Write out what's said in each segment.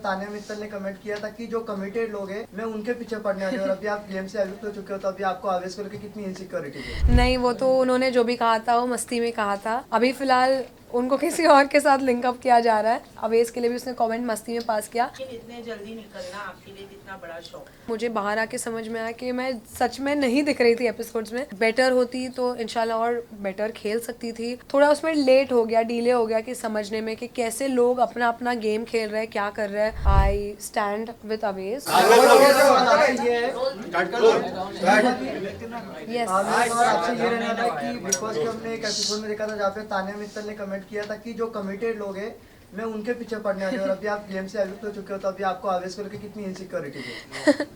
तानिया मित्तल ने कमेंट किया था कि जो कमिटेड लोग हैं मैं उनके पीछे पड़ने वाले हूँ, और अभी आप गेम से एविक्ट हो चुके हो, तो अभी आपको आवेश को लेकर कितनी इनसिक्योरिटी है? नहीं, वो तो उन्होंने जो भी कहा था वो मस्ती में कहा था। अभी फिलहाल उनको किसी और के साथ लिंकअप किया जा रहा है। अवेश के लिए भी उसने कमेंट मस्ती में पास किया। लेकिन इतने जल्दी निकलना आपके लिए कितना बड़ा शौक? मुझे बाहर आके समझ में आया कि मैं सच में नहीं दिख रही थी एपिसोड्स में। बेटर होती तो इंशाल्लाह और बेटर खेल सकती थी। थोड़ा उसमें लेट हो गया, डिले हो गया कि समझने में कि कैसे लोग अपना अपना गेम खेल रहे हैं, क्या कर रहे हैं। आई स्टैंड विद अवेश। यस, आपसे ये रहना था कि बिकॉज के हमने एक एपिसोड में देखा था जहाँ पे तानिया मित्तल ने कमेंट किया था कि जो कमिटेड लोग हैं मैं उनके पीछे पड़ने वाले हूँ, और अभी आप गेम से एविक्ट हो चुके हो, तो अभी आपको आवेश को लेकर कितनी इनसिक्योरिटी है?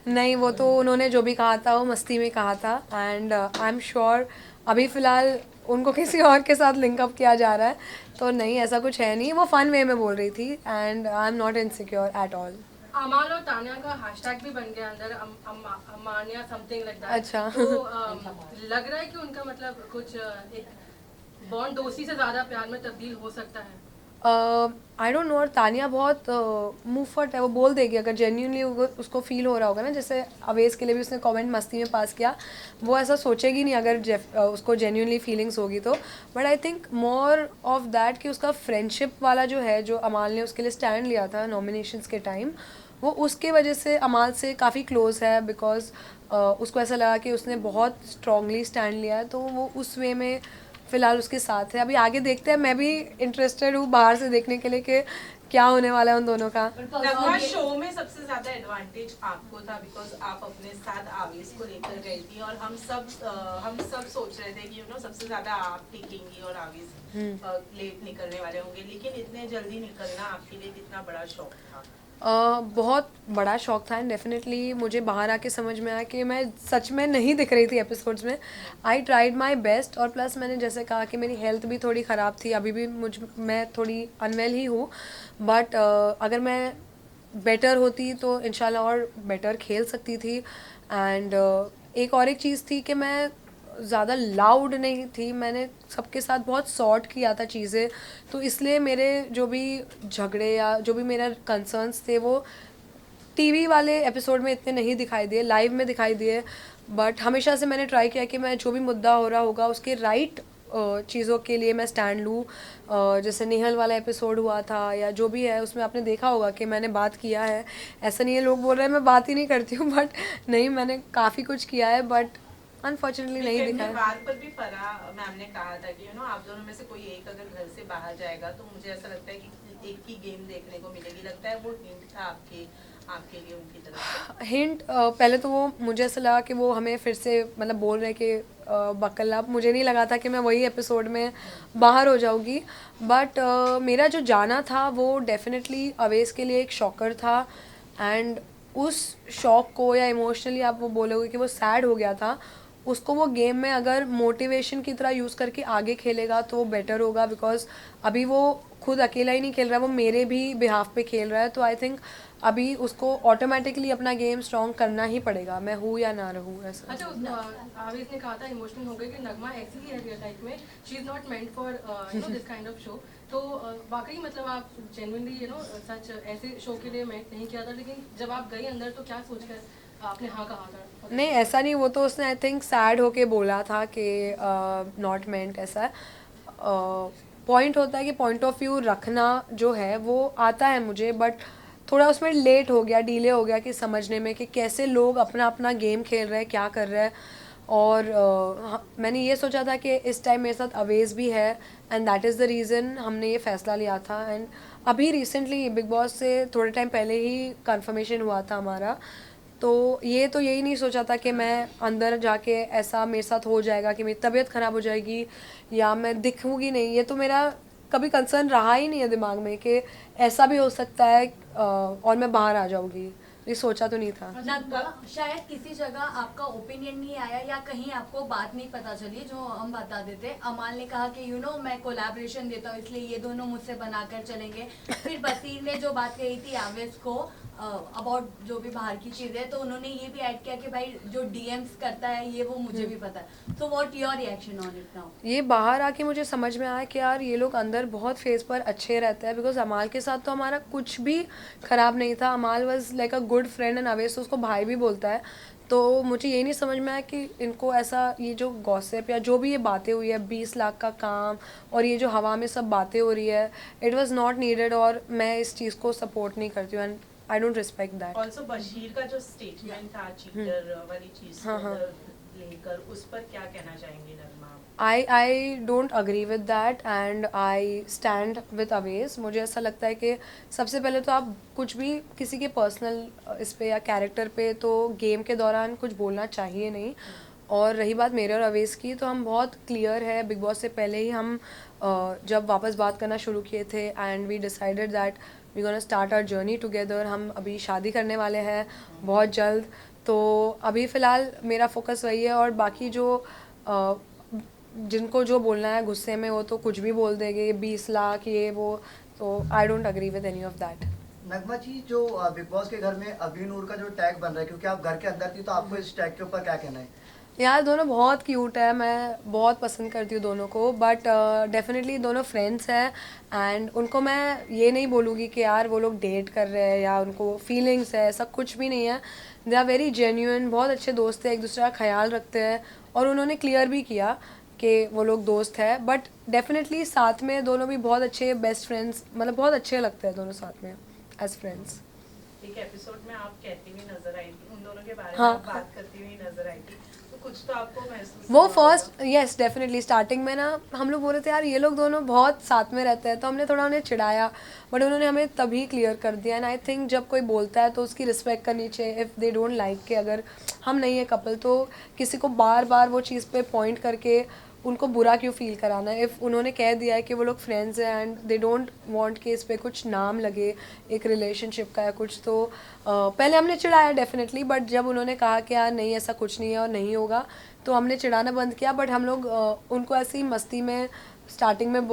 नहीं, वो तो उन्होंने जो भी कहा था वो मस्ती में कहा था। एंड आई एम श्योर अभी फ़िलहाल उनको किसी और के साथ लिंकअप किया जा रहा है, तो नहीं, ऐसा कुछ है नहीं। वो फ़न वे में बोल रही थी and I am not insecure at all. अमाल और तानिया का हैशटैग भी बन गया अंदर, अमानिया समथिंग लाइक दैट। अच्छा। तो लग रहा है कि उनका मतलब कुछ एक बॉन्ड दोस्ती से ज्यादा प्यार में तब्दील हो सकता है। I don't know. और तानिया बहुत मुंहफट है, वो बोल देगी अगर जेन्यूनली उसको फील हो रहा होगा ना। जैसे अवेश के लिए भी उसने कमेंट मस्ती में पास किया, वो ऐसा सोचेगी नहीं अगर उसको जेन्यूनली फीलिंग्स होगी तो। But I think more of that कि उसका फ्रेंडशिप वाला जो है, जो अमाल ने उसके लिए स्टैंड लिया था नॉमिनेशंस के टाइम, वो उसके वजह से अमाल से काफ़ी क्लोज है। बिकॉज उसको ऐसा लगा कि उसने बहुत स्ट्रांगली स्टैंड लिया है, तो वो उस वे में फ़िलहाल उसके साथ है। अभी आगे देखते हैं। मैं भी इंटरेस्टेड हूँ बाहर से देखने के लिए कि क्या होने वाला है उन दोनों का। नगमा शो में सबसे ज्यादा एडवांटेज आपको था बिकॉज आप अपने साथ आवेश को लेकर गई थी, और हम सब सोच रहे थे कि सबसे ज्यादा आप टिकेंगी और आवेश लेट निकलने वाले होंगे, लेकिन इतने जल्दी निकलना आपके लिए कितना बड़ा शौक था? बहुत बड़ा शौक था। एंड डेफिनेटली मुझे बाहर आके समझ में आया कि मैं सच में नहीं दिख रही थी एपिसोड्स में। I tried my best. और प्लस मैंने जैसे कहा कि मेरी हेल्थ भी थोड़ी ख़राब थी, अभी भी मैं थोड़ी अनवेल ही हूँ। बट अगर मैं बेटर होती तो इंशाल्लाह और बेटर खेल सकती थी। एंड एक और एक चीज़ थी कि मैं ज़्यादा लाउड नहीं थी। मैंने सबके साथ बहुत सॉर्ट किया था चीज़ें, तो इसलिए मेरे जो भी झगड़े या जो भी मेरा कंसर्न्स थे वो टीवी वाले एपिसोड में इतने नहीं दिखाई दिए, लाइव में दिखाई दिए। बट हमेशा से मैंने ट्राई किया कि मैं जो भी मुद्दा हो रहा होगा उसके राइट चीज़ों के लिए मैं स्टैंड लूँ। जैसे निहल वाला एपिसोड हुआ था या जो भी है, उसमें आपने देखा होगा कि मैंने बात किया है। ऐसा नहीं है लोग बोल रहे हैं मैं बात ही नहीं करती हूँ, बट नहीं, मैंने काफ़ी कुछ किया है। बट अनफॉर्चुनेटली नहीं वीकेंड दिखा के है। बाद पर भी फराह मैम ने कहा था कि आप दोनों में से कोई एक अगर घर से बाहर जाएगा तो मुझे ऐसा लगता है कि एक ही गेम देखने को मिलेगी। लगता है वो हिंट था आपके लिए उनकी तरफ से? हिंट पहले तो वो मुझे ऐसा लगा कि वो हमें फिर से मतलब बोल रहे कि बकल्ला। मुझे नहीं लगा था कि मैं वही एपिसोड में बाहर हो जाऊंगी। बट मेरा जो जाना था वो डेफिनेटली अवेश के लिए एक शॉकर था। एंड उस शॉक को, या इमोशनली आप वो बोलोगे कि वो सैड हो गया था, उसको वो गेम में अगर मोटिवेशन की तरह यूज़ करके आगे खेलेगा तो बेटर होगा। बिकॉज अभी वो खुद अकेला ही नहीं खेल रहा है, वो मेरे भी बिहाफ पे खेल रहा है। तो आई थिंक अभी उसको ऑटोमेटिकली अपना गेम स्ट्रॉन्ग करना ही पड़ेगा, मैं हूँ या ना रहूँ ऐसा। अच्छा, आवेश ने कहा था इमोशनल हो गई कि नगमा ऐसी ही है रियल लाइफ में, she is not meant for this kind of show. तो वाकई मतलब आप जेन्युइनली सच ऐसे शो के लिए मेंट नहीं किया था, लेकिन जब आप गई अंदर तो क्या सोचकर आपने हाँ कहा था? नहीं, ऐसा नहीं। वो तो उसने आई थिंक सैड होके बोला था कि नॉट मेंट ऐसा है। पॉइंट होता है कि पॉइंट ऑफ व्यू रखना जो है वो आता है मुझे, बट थोड़ा उसमें लेट हो गया, डिले हो गया कि समझने में कि कैसे लोग अपना अपना गेम खेल रहे हैं, क्या कर रहे हैं। और मैंने ये सोचा था कि इस टाइम मेरे साथ अवेज भी है, and that is the reason हमने ये फ़ैसला लिया था। एंड अभी रिसेंटली बिग बॉस से थोड़े टाइम पहले ही कंफर्मेशन हुआ था हमारा। तो यही नहीं सोचा था कि मैं अंदर जाके ऐसा मेरे साथ हो जाएगा कि मेरी तबीयत ख़राब हो जाएगी या मैं दिखूँगी नहीं। ये तो मेरा कभी कंसर्न रहा ही नहीं है दिमाग में कि ऐसा भी हो सकता है और मैं बाहर आ जाऊँगी। ये सोचा तो नहीं था। नगमा, शायद किसी जगह आपका ओपिनियन नहीं आया या कहीं आपको बात नहीं पता चली जो हम बता देते। अमाल ने कहा कि मैं कोलैबोरेशन देता हूँ इसलिए ये दोनों मुझसे बनाकर चलेंगे। फिर बसीर ने जो बात कही थी आवेश को अबाउट जो भी बाहर की चीजें, तो उन्होंने ये भी ऐड किया कि भाई जो डीएम्स करता है ये वो मुझे भी पता है। So what your reaction on it now? ये बाहर आके मुझे समझ में आया कि यार ये लोग अंदर बहुत फेस पर अच्छे रहते हैं, बिकॉज अमाल के साथ तो हमारा कुछ भी ख़राब नहीं था। अमाल was like a good friend and अवेस उसको भाई भी बोलता है। तो मुझे ये नहीं समझ में आया कि इनको ऐसा ये जो गॉसिप या जो भी ये बातें हुई है 20 लाख का काम और ये जो हवा में सब बातें हो रही है, इट वाज नॉट नीडेड और मैं इस चीज़ को सपोर्ट नहीं करती हूँ and I don't respect that. Also Bashir का जो स्टेटमेंट था चीटर वाली चीज हाँ, हाँ। लेकर, उस पर क्या कहना चाहेंगी Nagma? I don't agree with that and I stand with Awez. मुझे ऐसा लगता है कि सबसे पहले तो आप कुछ भी किसी के पर्सनल इस पे या कैरेक्टर पे तो गेम के दौरान कुछ बोलना चाहिए नहीं। और रही बात मेरे और अवेज की, तो हम बहुत क्लियर है, बिग बॉस से पहले ही हम जब वापस बात करना शुरू किए थे and we decided that we gonna start our journey together. हम अभी शादी करने वाले हैं बहुत जल्द, तो अभी फ़िलहाल मेरा फोकस वही है और बाकी जो जिनको जो बोलना है गुस्से में वो तो कुछ भी बोल देंगे, 20 लाख ये वो, तो I don't agree with any of that. Nagma ji, जो बिग बॉस के घर में अभी नूर का जो टैग बन रहा है, क्योंकि आप घर के अंदर थी, तो आपको इस टैग के ऊपर क्या कहना है? यार दोनों बहुत क्यूट है, मैं बहुत पसंद करती हूँ दोनों को, बट डेफिनेटली दोनों फ्रेंड्स हैं एंड उनको मैं ये नहीं बोलूँगी कि यार वो लोग डेट कर रहे हैं या उनको फीलिंग्स है, ऐसा कुछ भी नहीं है। दे आर वेरी जेन्युइन, बहुत अच्छे दोस्त हैं, एक दूसरे का ख्याल रखते हैं और उन्होंने क्लियर भी किया कि वो लोग दोस्त है, बट डेफिनेटली साथ में दोनों भी बहुत अच्छे बेस्ट फ्रेंड्स, मतलब बहुत अच्छे लगते हैं दोनों साथ में एज फ्रेंड्स। एक एपिसोड में आप कहती हुई नजर आई थी, उन दोनों के बारे में हाँ। आप बात करती हुई नजर आई थी, तो कुछ तो आपको महसूस वो हुआ होगा। फर्स्ट यस डेफिनेटली स्टार्टिंग में ना हम लोग बोल रहे थे यार ये लोग दोनों बहुत साथ में रहते हैं, तो हमने थोड़ा उन्हें चिढ़ाया, बट उन्होंने हमें तभी क्लियर कर दिया। एंड आई थिंक जब कोई बोलता है तो उसकी रिस्पेक्ट करनी चाहिए। इफ़ दे डोंट लाइक के अगर हम नहीं है कपल, तो किसी को बार बार वो चीज़ पे पॉइंट करके उनको बुरा क्यों फील कराना है। इफ़ उन्होंने कह दिया है कि वो लोग फ्रेंड्स हैं एंड दे डोंट वांट कि इस पे कुछ नाम लगे एक रिलेशनशिप का या कुछ, तो पहले हमने चिढ़ाया डेफिनेटली, बट जब उन्होंने कहा कि यार नहीं ऐसा कुछ नहीं है और नहीं होगा, तो हमने चिढ़ाना बंद किया। बट हम लोग उनको ऐसी मस्ती में स्टार्टिंग में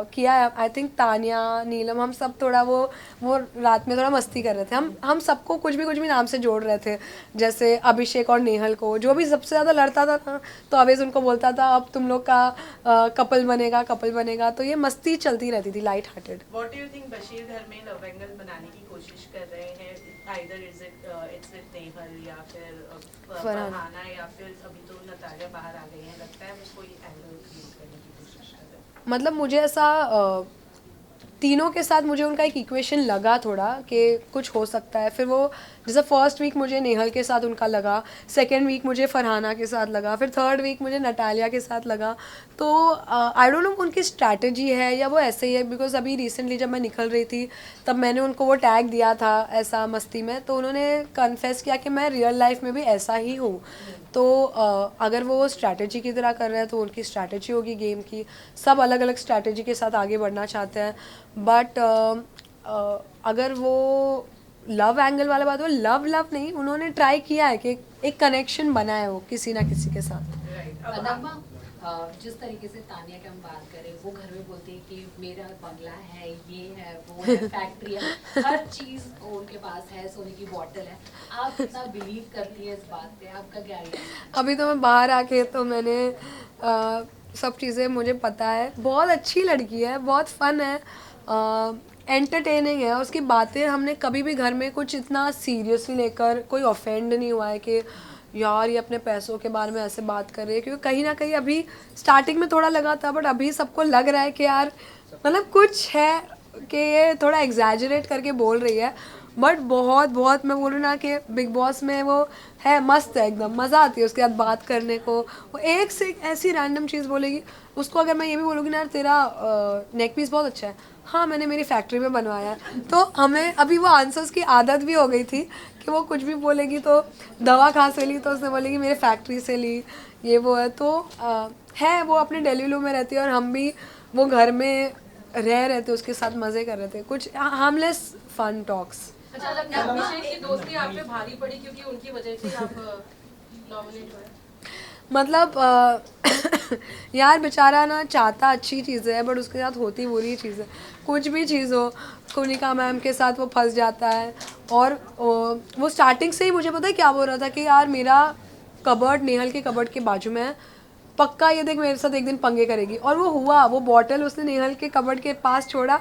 किया है। आई थिंक तानिया, नीलम, हम सब थोड़ा वो रात में थोड़ा मस्ती कर रहे थे। हम सबको कुछ भी नाम से जोड़ रहे थे, जैसे अभिषेक और नेहल को, जो भी सबसे ज़्यादा लड़ता था ना, तो अवेज उनको बोलता था अब तुम लोग का कपल बनेगा, तो ये मस्ती चलती रहती थी light hearted. What do you think Bashir घर में लव एंगल बनाने की कोशिश कर रहे हैं? Either it's with नेहल या फिर फरहाना या फिर अभी तो नतालिया बाहर आ गई है, लगता है वो कोई एंगल क्रिएट करने की कोशिश कर रहे हैं? मतलब मुझे ऐसा तीनों के साथ मुझे उनका एक इक्वेशन लगा थोड़ा कि कुछ हो सकता है। फिर वो जैसे फर्स्ट वीक मुझे नेहल के साथ उनका लगा, सेकेंड वीक मुझे फरहाना के साथ लगा, फिर थर्ड वीक मुझे नटालिया के साथ लगा। तो आई डोंट नो उनकी स्ट्रैटेजी है या वो ऐसे ही है, बिकॉज अभी रिसेंटली जब मैं निकल रही थी तब मैंने उनको वो टैग दिया था ऐसा मस्ती में, तो उन्होंने कन्फेस किया कि मैं रियल लाइफ में भी ऐसा ही हूँ। तो अगर वो स्ट्रैटेजी की तरह कर रहे हैं तो उनकी स्ट्रैटेजी होगी गेम की, सब अलग अलग स्ट्रैटेजी के साथ आगे बढ़ना चाहते हैं। बट अगर वो लव एंगल वाला बात हो, लव नहीं, उन्होंने ट्राई किया है कि एक कनेक्शन बना है वो किसी ना किसी के साथ। Right. अब नगमा, जिस तरीके से तानिया की हम बात करें, वो घर में बोलती है कि मेरा बंगला है, ये है, वो है, फैक्ट्री है, हर चीज उनके पास है, सोने की बोतल है। आप कितना बिलीव करती है इस बात पे? आपका क्या है? अभी तो मैं बाहर आके तो मैंने सब चीज़ें मुझे पता है। बहुत अच्छी लड़की है, बहुत फन है, एंटरटेनिंग है, उसकी बातें हमने कभी भी घर में कुछ इतना सीरियसली लेकर कोई ऑफेंड नहीं हुआ है कि यार ये अपने पैसों के बारे में ऐसे बात कर रही है। क्योंकि कहीं ना कहीं अभी स्टार्टिंग में थोड़ा लगा था, बट अभी सबको लग रहा है कि यार मतलब कुछ है कि ये थोड़ा एग्जैजरेट करके बोल रही है। बट बहुत मैं बोलूँ ना कि बिग बॉस में वो है, मस्त है एकदम, मज़ा आती है उसके साथ बात करने को। वो एक से एक ऐसी रैंडम चीज़ बोलेगी। उसको अगर मैं ये भी बोलूँगी ना यार तेरा नेक पीस बहुत अच्छा है, हाँ मैंने मेरी फैक्ट्री में बनवाया है, तो हमें अभी वो आंसर्स की आदत भी हो गई थी कि वो कुछ भी बोलेगी तो दवा कहाँ से ली, तो उसने बोलेगी मेरे फैक्ट्री से ली, ये वो है। तो है वो अपने डेलीलू में रहती है और हम भी वो घर में रह थे, उसके साथ मज़े कर रहे थे, कुछ हार्मलेस फन टॉक्स। अच्छा लगता है अभिषेक की दोस्ती आप पे भारी पड़ी क्योंकि उनकी वजह से आप नॉमिनेट हुए? मतलब यार बेचारा ना चाहता अच्छी चीज़ है बट उसके साथ होती बुरी चीज़ है। कुछ भी चीज़ हो, कुनिका मैम के साथ वो फंस जाता है। और वो स्टार्टिंग से ही मुझे पता है क्या बोल रहा था कि यार मेरा कबर्ड नेहल के कबर्ड के बाजू में है, पक्का ये देख मेरे साथ एक दिन पंगे करेगी। और वो हुआ, वो बॉटल उसने नेहल के कबर्ड के पास छोड़ा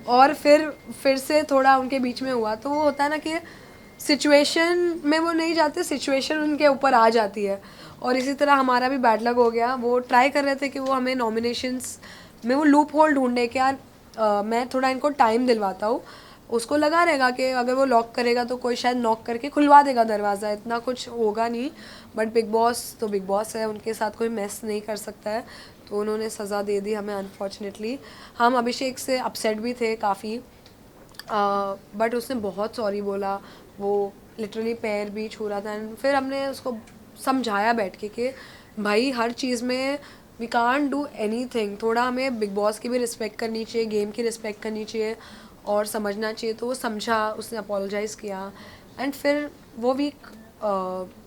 और फिर से थोड़ा उनके बीच में हुआ। तो वो होता है ना कि सिचुएशन में वो नहीं जाते, सिचुएशन उनके ऊपर आ जाती है। और इसी तरह हमारा भी बैड लक हो गया। वो ट्राई कर रहे थे कि वो हमें नॉमिनेशंस में वो लूप होल ढूंढने के यार मैं थोड़ा इनको टाइम दिलवाता हूँ। उसको लगा रहेगा कि अगर वो लॉक करेगा तो कोई शायद नॉक करके खुलवा देगा दरवाज़ा, इतना कुछ होगा नहीं। बट बिग बॉस तो बिग बॉस है, उनके साथ कोई मेस नहीं कर सकता है। तो उन्होंने सज़ा दे दी हमें अनफॉर्चुनेटली। हम अभिषेक से अपसेट भी थे काफ़ी, बट उसने बहुत सॉरी बोला, वो लिटरली पैर भी छू रहा था। एंड फिर हमने उसको समझाया बैठ के कि भाई हर चीज़ में वी कांट डू एनीथिंग, थोड़ा हमें बिग बॉस की भी रिस्पेक्ट करनी चाहिए, गेम की रिस्पेक्ट करनी चाहिए और समझना चाहिए। तो वो समझा, उसने अपोलोजाइज़ किया। एंड फिर वो वीक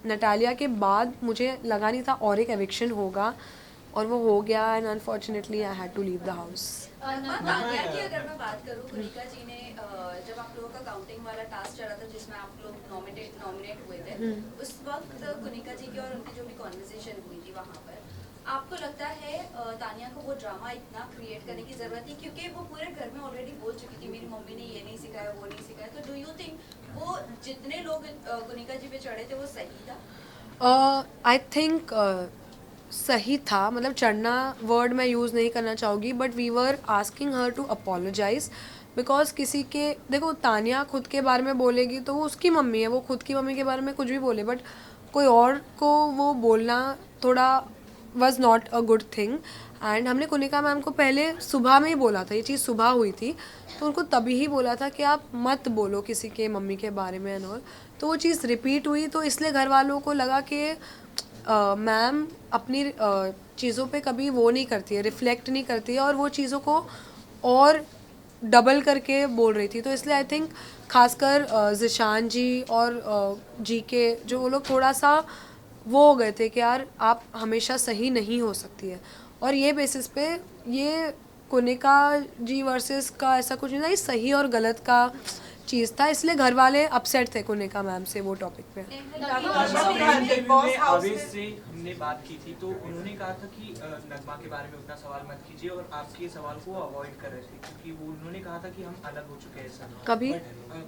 नटालिया के बाद मुझे लगा नहीं था और एक एविक्शन होगा और वो हो गया। And unfortunately I had to leave the house. Tania की अगर मैं बात करूँ, कुनिका जी ने जब आप लोगों का काउंटिंग वाला टास्क चला था जिसमें आप लोग नॉमिनेट हुए थे, उस वक्त कुनिका जी की और उनकी जो भी कॉन्वर्सेशन हुई थी वहाँ पर, आपको लगता है तानिया को वो ड्रामा इतना क्रिएट करने की जरूरत थी? क्योंकि वो पूरे घर में ऑलरेडी बोल चुकी थी मेरी मम्मी ने ये नहीं सिखाया, वो नहीं सिखाया। तो डू यू थिंक वो जितने लोग कुनिका जी पे चढ़े थे वो सही था? आई थिंक सही था, मतलब चढ़ना वर्ड मैं यूज़ नहीं करना चाहूँगी, but we were asking her to apologise. Because किसी के, देखो तानिया खुद के बारे में बोलेगी तो वो उसकी मम्मी है, वो खुद की मम्मी के बारे में कुछ भी बोले, बट कोई और को वो बोलना थोड़ा was not a good thing. And हमने कुनिका मैम को पहले सुबह में ही बोला था, ये चीज़ सुबह हुई थी, तो उनको तभी ही बोला था कि आप मत बोलो किसी के मम्मी के बारे में एंड ऑल। तो वो चीज़ रिपीट हुई, तो इसलिए घर वालों को लगा कि मैम अपनी चीज़ों पे कभी वो नहीं करती है, रिफ्लेक्ट नहीं करती है और वो चीज़ों को और डबल करके बोल रही थी। तो इसलिए आई थिंक खासकर ज़िशान जी और जी के जो वो लोग थोड़ा सा वो हो गए थे कि यार आप हमेशा सही नहीं हो सकती है। और ये बेसिस पे ये कुनिका जी वर्सेस का ऐसा कुछ नहीं था, ये सही और गलत का चीज़ था, इसलिए घर वाले अपसेट थे कुनिका मैम से वो टॉपिक पे। आवेश से हमने बात की थी तो उन्होंने कहा था कि नगमा के बारे में उतना सवाल मत कीजिए और आपके सवाल को अवॉइड कर रहे थे क्योंकि वो उन्होंने कहा था कि हम अलग हो चुके हैं सर। कभी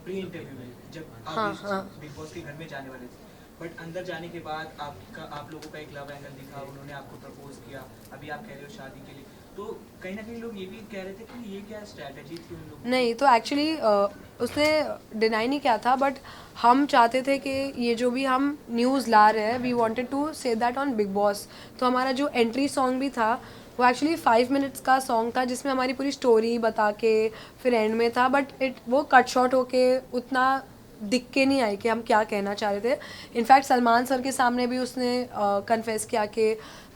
प्री इंटरव्यू में जब हाँ, आवेश हाँ। बिग बॉस के घर में जाने वाले थे, बट अंदर जाने के बाद आप लोगों का एक लव एंगल दिखा, उन्होंने आपको प्रपोज किया, अभी आप कह रहे हो शादी के लिए, तो कहीं ना कहीं लोग ये भी कह रहे थे कि ये क्या स्ट्रैटेजी थी उन लोगों की? नहीं, तो एक्चुअली उसने डिनाई नहीं किया था, बट हम चाहते थे कि ये जो भी हम न्यूज़ ला रहे हैं, we wanted to say that on Bigg Boss. तो हमारा जो एंट्री सॉन्ग भी था वो एक्चुअली 5 मिनट्स का सॉन्ग था जिसमें हमारी पूरी स्टोरी बता के फिर एंड में था, बट वो कट शॉर्ट होके उतना दिख के नहीं आई कि हम क्या कहना चाह रहे थे। इनफैक्ट सलमान सर के सामने भी उसने कन्फेस किया कि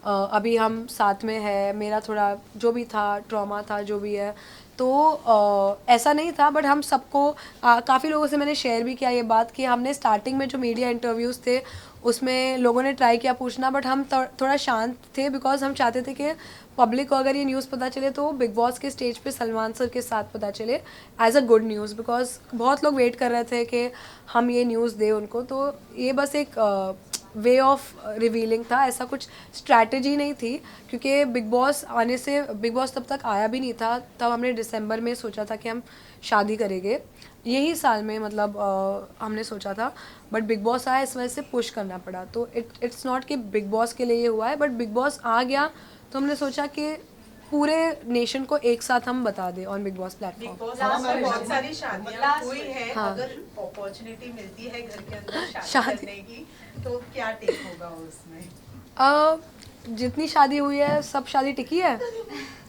अभी हम साथ में है, मेरा थोड़ा जो भी था ट्रॉमा था जो भी है, तो ऐसा नहीं था। बट हम सबको काफ़ी लोगों से मैंने शेयर भी किया ये बात कि हमने स्टार्टिंग में जो मीडिया इंटरव्यूज़ थे उसमें लोगों ने ट्राई किया पूछना, बट हम थोड़ा शांत थे बिकॉज हम चाहते थे कि पब्लिक को अगर ये न्यूज़ पता चले तो बिग बॉस के स्टेज पे सलमान सर के साथ पता चले as a good news, because बहुत लोग वेट कर रहे थे कि हम ये न्यूज़ दें उनको। तो ये बस एक वे ऑफ रिवीलिंग था, ऐसा कुछ स्ट्रैटेजी नहीं थी, क्योंकि बिग बॉस आने से, बिग बॉस तब तक आया भी नहीं था, तब हमने दिसंबर में सोचा था कि हम शादी करेंगे, यही साल में मतलब हमने सोचा था, बट बिग बॉस आया इस वजह से पुश करना पड़ा। तो इट्स नॉट कि बिग बॉस के लिए ये हुआ है, बट बिग बॉस आ गया तो हमने सोचा कि पूरे नेशन को एक साथ हम बता दें on Bigg boss big platform. Boss में बहुत सारी शादियां हुई है, अगर अपॉर्चुनिटी मिलती है घर के अंदर शादी करने की तो क्या टेक होगा उसमें? जितनी शादी हुई है सब शादी टिकी है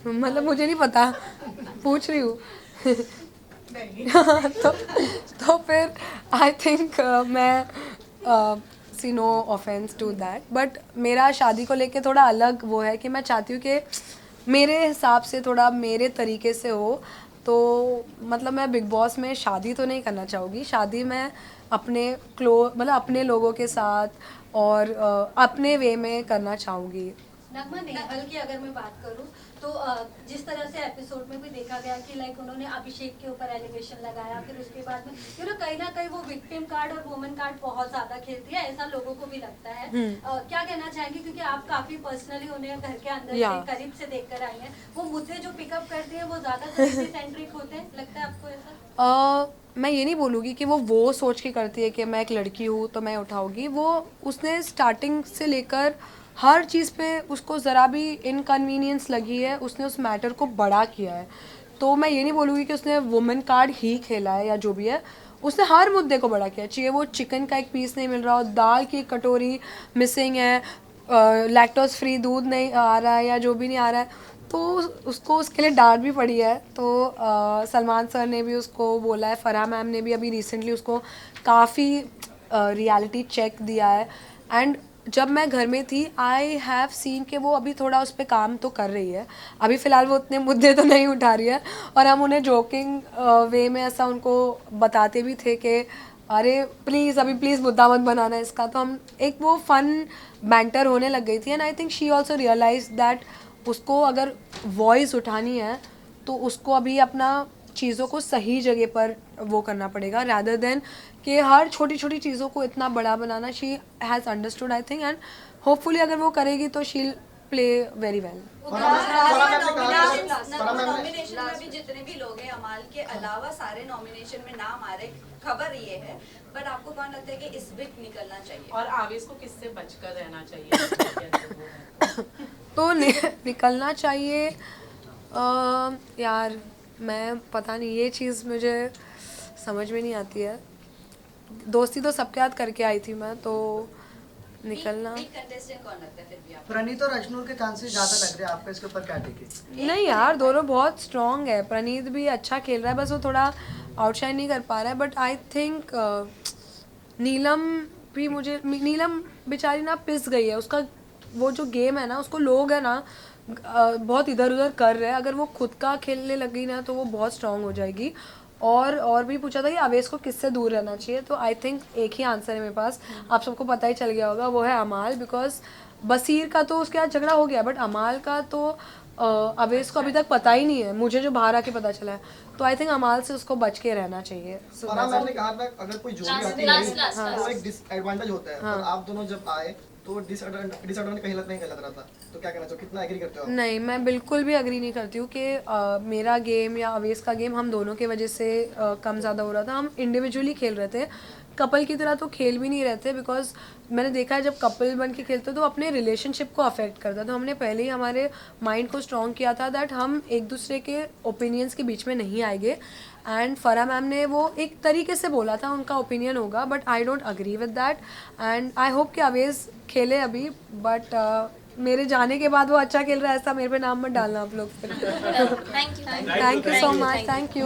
मतलब मुझे नहीं पता, पूछ रही हूँ तो फिर आई थिंक मैं see no offence to that, but मेरा शादी को लेके थोड़ा अलग वो है कि मैं चाहती हूँ कि मेरे हिसाब से थोड़ा मेरे तरीके से हो, तो मतलब मैं बिग बॉस में शादी तो नहीं करना चाहूँगी, शादी मैं अपने मतलब अपने लोगों के साथ और अपने वे में करना चाहूँगी। नगमा नेहल की अगर मैं बात करूं तो जिस तरह से एपिसोड में भी देखा गया कि लाइक उन्होंने अभिषेक के ऊपर एलिगेशन लगाया, फिर उसके बाद में कहीं ना कहीं वो विक्टिम कार्ड और वुमन कार्ड बहुत ज्यादा खेलती है, ऐसा लोगों को भी लगता है। क्या कहना चाहेंगे, क्योंकि आप काफी पर्सनली उन्हें घर के अंदर से करीब से देखकर आई हैं, वो मुद्दे जो पिकअप करती है वो ज्यादातर इसी सेंट्रिक होते हैं, लगता है आपको ऐसा? मैं ये नहीं बोलूँगी कि वो सोच के करती है कि मैं एक लड़की हूँ तो मैं उठाऊंगी। वो उसने स्टार्टिंग से लेकर हर चीज़ पे उसको ज़रा भी इनकन्वीनियंस लगी है, उसने उस मैटर को बड़ा किया है। तो मैं ये नहीं बोलूँगी कि उसने वुमेन कार्ड ही खेला है या जो भी है, उसने हर मुद्दे को बड़ा किया। चाहिए वो चिकन का एक पीस नहीं मिल रहा हो, दाल की एक कटोरी मिसिंग है, लैक्टोज फ्री दूध नहीं आ रहा है या जो भी नहीं आ रहा है, तो उसको उसके लिए डांट भी पड़ी है। तो सलमान सर ने भी उसको बोला है, फराह मैम ने भी अभी रिसेंटली उसको काफ़ी रियलिटी चेक दिया है। एंड जब मैं घर में थी आई हैव सीन कि वो अभी थोड़ा उस पर काम तो कर रही है। अभी फ़िलहाल वो उतने मुद्दे तो नहीं उठा रही है, और हम उन्हें जोकिंग वे में ऐसा उनको बताते भी थे कि अरे प्लीज़ अभी प्लीज़ मुद्दा मत बनाना इसका। तो हम एक वो फन बैंटर होने लग गई थी। And I think she also realise that उसको अगर वॉइस उठानी है तो उसको अभी अपना चीज़ों को सही जगह पर वो करना पड़ेगा, रादर देन कि हर छोटी छोटी चीज़ों को इतना बड़ा बनाना। She has understood I think, and hopefully अगर वो करेगी तो she play very well. Nomination में भी जितने भी लोग हैं अमाल के अलावा सारे नॉमिनेशन में नाम आ रहे, खबर ये है, बट आपको कौन लगता है कि इस वीक निकलना चाहिए और आवेश को किससे बचकर रहना चाहिए? तो निकलना चाहिए यार, मैं पता नहीं, ये चीज़ मुझे समझ में नहीं आती है। दोस्ती तो सबके साथ करके आई थी मैं, तो निकलना। कंटेस्टेंट कौन लगता है फिर भी आपको? प्रणीत और अश्नूर के चांसेस ज्यादा लग रहे हैं, आपका इसके ऊपर क्या टेक है? नहीं यार, दोनों बहुत स्ट्रॉन्ग है। प्रणीत भी अच्छा खेल रहा है, बस वो थोड़ा आउटशाइन नहीं कर पा रहा है। बट आई थिंक नीलम भी, मुझे नीलम बेचारी ना पिस गई है। उसका वो जो गेम है ना, उसको लोग है ना बहुत इधर उधर कर रहे हैं। अगर वो खुद का खेलने लगी ना तो वो बहुत स्ट्रॉन्ग हो जाएगी। और भी पूछा था कि आवेश को किससे दूर रहना चाहिए, तो आई थिंक एक ही आंसर है मेरे पास, आप सबको पता ही चल गया होगा, वो है अमाल। बिकॉज बसीर का तो उसके साथ झगड़ा हो गया, बट अमाल का तो आवेश को अभी तक पता ही नहीं है, मुझे जो बाहर आके पता चला है। तो आई थिंक अमाल से उसको बच के रहना चाहिए। मैंने कहा था अगर कोई जोड़ी आती है तो एक डिसएडवांटेज होता है, पर आप दोनों जब आए तो डिसएडवांटेज कहीं नहीं लग रहा था, तो क्या कहना चाहिए, कितना एग्री करते हो? नहीं, मैं बिल्कुल भी एग्री नहीं करती हूँ कि मेरा गेम या अवेश का गेम हम दोनों के वजह से कम ज़्यादा हो रहा था। हम इंडिविजुअली खेल रहे थे, कपल की तरह तो खेल भी नहीं रहते। बिकॉज मैंने देखा है जब कपल बन के खेलते तो अपने रिलेशनशिप को अफेक्ट करता है। तो हमने पहले ही हमारे माइंड को स्ट्रॉन्ग किया था दैट हम एक दूसरे के ओपिनियंस के बीच में नहीं आएंगे। एंड फराह मैम ने वो एक तरीके से बोला था, उनका ओपिनियन होगा, but I don't agree with that. And I hope कि अवेश खेले अभी, बट मेरे जाने के बाद वो अच्छा खेल रहा है ऐसा मेरे पे नाम मत डालना आप लोग। Thank you so much, thank you.